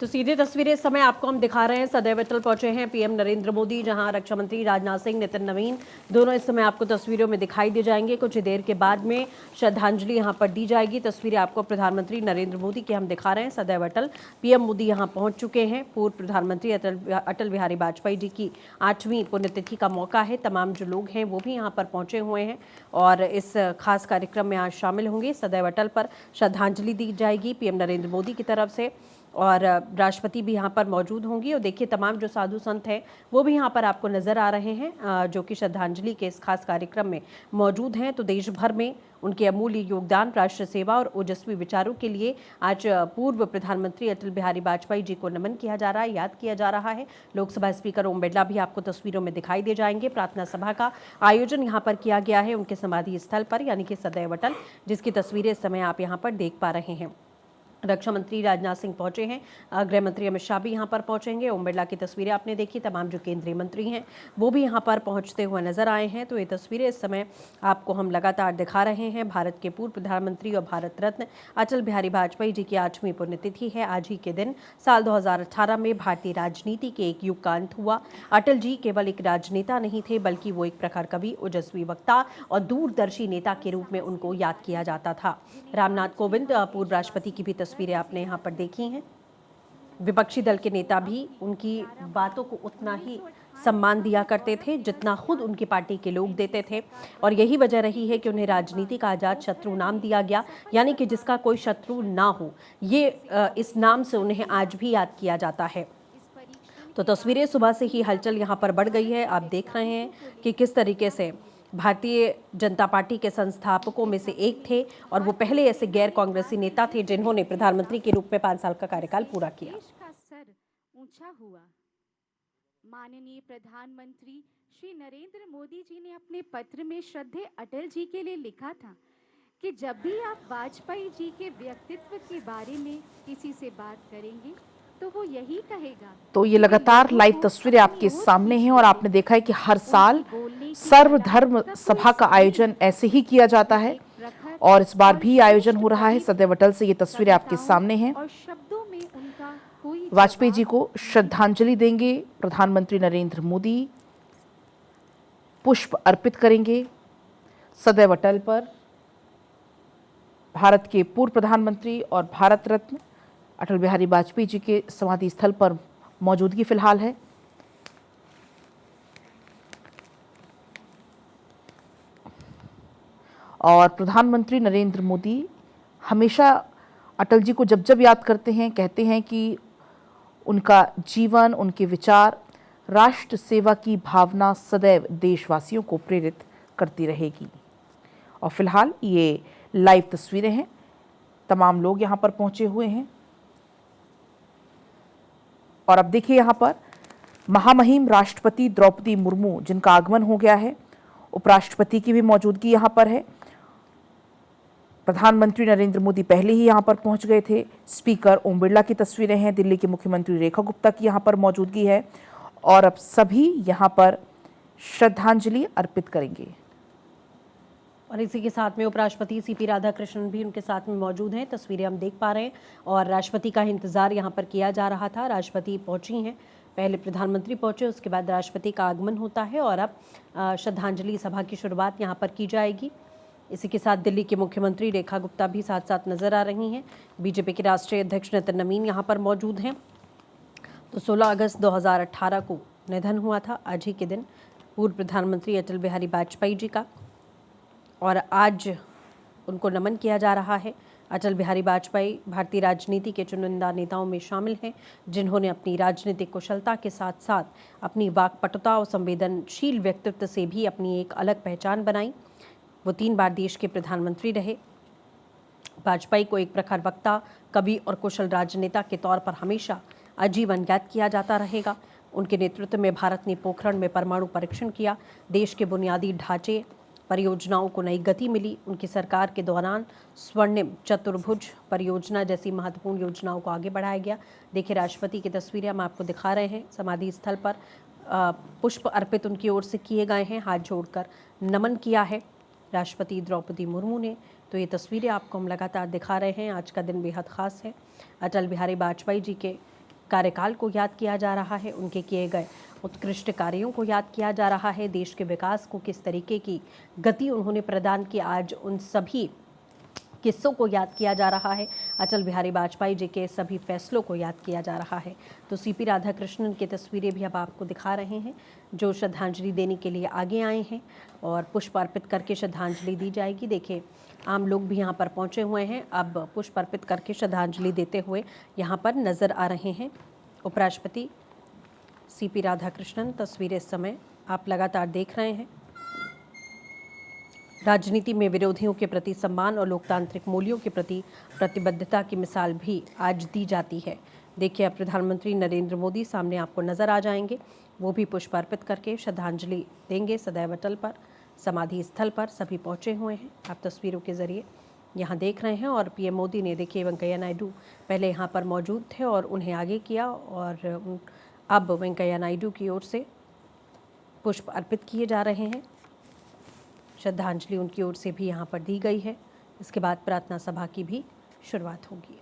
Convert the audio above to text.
तो सीधे तस्वीरें इस समय आपको हम दिखा रहे हैं। सदैव अटल पहुंचे हैं पीएम नरेंद्र मोदी, जहां रक्षा मंत्री राजनाथ सिंह, नितिन नवीन दोनों इस समय आपको तस्वीरों में दिखाई दे जाएंगे। कुछ देर के बाद में श्रद्धांजलि यहां पर दी जाएगी। तस्वीरें आपको प्रधानमंत्री नरेंद्र मोदी की हम दिखा रहे हैं। सदैव अटल पीएम मोदी यहां पहुंच चुके हैं। पूर्व प्रधानमंत्री अटल बिहारी वाजपेयी जी की 8वीं पुण्यतिथि का मौका है। तमाम जो लोग हैं वो भी यहाँ पर पहुंचे हुए हैं और इस खास कार्यक्रम में आज शामिल होंगे। सदैव अटल पर श्रद्धांजलि दी जाएगी पीएम नरेंद्र मोदी की तरफ से और राष्ट्रपति भी यहाँ पर मौजूद होंगी। और देखिए तमाम जो साधु संत हैं वो भी यहाँ पर आपको नज़र आ रहे हैं, जो कि श्रद्धांजलि के इस खास कार्यक्रम में मौजूद हैं। तो देश भर में उनके अमूल्य योगदान, राष्ट्र सेवा और ओजस्वी विचारों के लिए आज पूर्व प्रधानमंत्री अटल बिहारी वाजपेयी जी को नमन किया जा रहा है, याद किया जा रहा है। लोकसभा स्पीकर ओम बिरला भी आपको तस्वीरों में दिखाई दे जाएंगे। प्रार्थना सभा का आयोजन यहाँ पर किया गया है उनके समाधि स्थल पर, यानी कि सदैव अटल, जिसकी तस्वीरें इस समय आप यहाँ पर देख पा रहे हैं। रक्षा मंत्री राजनाथ सिंह पहुंचे हैं, गृह मंत्री अमित शाह भी यहां पर पहुंचेंगे। ओम बिरला की तस्वीरें आपने देखी, तमाम जो केंद्रीय मंत्री हैं वो भी यहां पर पहुंचते हुए नजर आए हैं। तो ये तस्वीरें इस समय आपको हम लगातार दिखा रहे हैं। भारत के पूर्व प्रधानमंत्री और भारत रत्न अटल बिहारी वाजपेयी जी की 8वीं पुण्यतिथि है। आज ही के दिन साल 2018 में भारतीय राजनीति के एक युग का अंत हुआ। अटल जी केवल एक राजनेता नहीं थे, बल्कि वो एक प्रखर कवि, ओजस्वी वक्ता और दूरदर्शी नेता के रूप में उनको याद किया जाता था। रामनाथ कोविंद, पूर्व राष्ट्रपति की भी तस्वीरें आपने यहाँ पर देखी हैं। विपक्षी दल के नेता भी उनकी बातों को उतना ही सम्मान दिया करते थे जितना खुद उनकी पार्टी के लोग देते थे। और यही वजह रही है कि उन्हें राजनीति का आजाद शत्रु नाम दिया गया, यानी कि जिसका कोई शत्रु ना हो। ये इस नाम से उन्हें आज भी याद किया जाता है। तो तस्वीरें सुबह से ही हलचल यहाँ पर बढ़ गई है। आप देख रहे हैं कि किस तरीके से भारतीय जनता पार्टी के संस्थापकों में से एक थे और वो पहले ऐसे गैर कांग्रेसी नेता थे जिन्होंने प्रधानमंत्री के रूप में 5 साल का कार्यकाल पूरा किया। देश का सर ऊंचा हुआ। माननीय प्रधानमंत्री श्री नरेंद्र मोदी जी ने अपने पत्र में श्रद्धेय अटल जी के लिए लिखा था कि जब भी आप वाजपेयी जी के व्यक्तित्व के बारे में किसी से बात करेंगे तो वो यही कहेगा। तो ये लगातार लाइव तस्वीरें आपके सामने हैं और आपने देखा है कि हर साल सर्वधर्म सभा का आयोजन ऐसे ही किया जाता है और इस बार भी आयोजन हो रहा है। सदैव अटल से ये तस्वीरें आपके सामने हैं। वाजपेयी जी को श्रद्धांजलि देंगे प्रधानमंत्री नरेंद्र मोदी, पुष्प अर्पित करेंगे सदैव अटल पर। भारत के पूर्व प्रधानमंत्री और भारत रत्न अटल बिहारी वाजपेयी जी के समाधि स्थल पर मौजूदगी फिलहाल है। और प्रधानमंत्री नरेंद्र मोदी हमेशा अटल जी को जब जब याद करते हैं, कहते हैं कि उनका जीवन, उनके विचार, राष्ट्र सेवा की भावना सदैव देशवासियों को प्रेरित करती रहेगी। और फिलहाल ये लाइव तस्वीरें हैं, तमाम लोग यहाँ पर पहुँचे हुए हैं। और अब देखिए यहाँ पर महामहिम राष्ट्रपति द्रौपदी मुर्मू, जिनका आगमन हो गया है, उपराष्ट्रपति की भी मौजूदगी यहाँ पर है। प्रधानमंत्री नरेंद्र मोदी पहले ही यहाँ पर पहुँच गए थे। स्पीकर ओम बिरला की तस्वीरें हैं, दिल्ली के मुख्यमंत्री रेखा गुप्ता की यहाँ पर मौजूदगी है और अब सभी यहाँ पर श्रद्धांजलि अर्पित करेंगे। और इसी के साथ में उपराष्ट्रपति सीपी राधाकृष्णन भी उनके साथ में मौजूद हैं। तस्वीरें हम देख पा रहे हैं और राष्ट्रपति का इंतजार यहाँ पर किया जा रहा था। राष्ट्रपति पहुंची हैं, पहले प्रधानमंत्री पहुंचे, उसके बाद राष्ट्रपति का आगमन होता है और अब श्रद्धांजलि सभा की शुरुआत यहाँ पर की जाएगी। इसी के साथ दिल्ली के मुख्यमंत्री रेखा गुप्ता भी साथ साथ नजर आ रही हैं। बीजेपी के राष्ट्रीय अध्यक्ष नितिन नवीन यहाँ पर मौजूद हैं। तो 16 अगस्त 2018 को निधन हुआ था आज ही के दिन पूर्व प्रधानमंत्री अटल बिहारी वाजपेयी जी का, और आज उनको नमन किया जा रहा है। अटल बिहारी वाजपेयी भारतीय राजनीति के चुनिंदा नेताओं में शामिल हैं जिन्होंने अपनी राजनीतिक कुशलता के साथ साथ अपनी वाक्पटुता और संवेदनशील व्यक्तित्व से भी अपनी एक अलग पहचान बनाई। वो 3 बार देश के प्रधानमंत्री रहे। वाजपेयी को एक प्रखर वक्ता, कवि और कुशल राजनेता के तौर पर हमेशा आजीवन याद किया जाता रहेगा। उनके नेतृत्व में भारत ने पोखरण में परमाणु परीक्षण किया, देश के बुनियादी ढांचे परियोजनाओं को नई गति मिली। उनकी सरकार के दौरान स्वर्णिम चतुर्भुज परियोजना जैसी महत्वपूर्ण योजनाओं को आगे बढ़ाया गया। देखिए राष्ट्रपति की तस्वीरें हम आपको दिखा रहे हैं। समाधि स्थल पर पुष्प अर्पित उनकी ओर से किए गए हैं, हाथ जोड़कर नमन किया है राष्ट्रपति द्रौपदी मुर्मू ने। तो ये तस्वीरें आपको हम लगातार दिखा रहे हैं। आज का दिन बेहद ख़ास है। अटल बिहारी वाजपेयी जी के कार्यकाल को याद किया जा रहा है, उनके किए गए उत्कृष्ट कार्यों को याद किया जा रहा है, देश के विकास को किस तरीके की गति उन्होंने प्रदान की, आज उन सभी किस्सों को याद किया जा रहा है, अटल बिहारी वाजपेयी जी के सभी फैसलों को याद किया जा रहा है। तो सीपी राधाकृष्णन की तस्वीरें भी अब आपको दिखा रहे हैं, जो श्रद्धांजलि देने के लिए आगे आए हैं और पुष्प अर्पित करके श्रद्धांजलि दी जाएगी। देखिए, आम लोग भी यहाँ पर पहुँचे हुए हैं, अब पुष्प अर्पित करके श्रद्धांजलि देते हुए यहाँ पर नज़र आ रहे हैं। उपराष्ट्रपति सीपी राधाकृष्णन तस्वीरें इस समय आप लगातार देख रहे हैं। राजनीति में विरोधियों के प्रति सम्मान और लोकतांत्रिक मूल्यों के प्रति प्रतिबद्धता की मिसाल भी आज दी जाती है। देखिए, अब प्रधानमंत्री नरेंद्र मोदी सामने आपको नजर आ जाएंगे, वो भी पुष्प अर्पित करके श्रद्धांजलि देंगे। सदैव अटल पर, समाधि स्थल पर सभी पहुंचे हुए हैं, आप तस्वीरों के जरिए यहाँ देख रहे हैं। और पीएम मोदी ने, देखिए, वेंकैया नायडू पहले यहाँ पर मौजूद थे और उन्हें आगे किया, और अब वेंकैया नायडू की ओर से पुष्प अर्पित किए जा रहे हैं। श्रद्धांजलि उनकी ओर से भी यहाँ पर दी गई है। इसके बाद प्रार्थना सभा की भी शुरुआत होगी।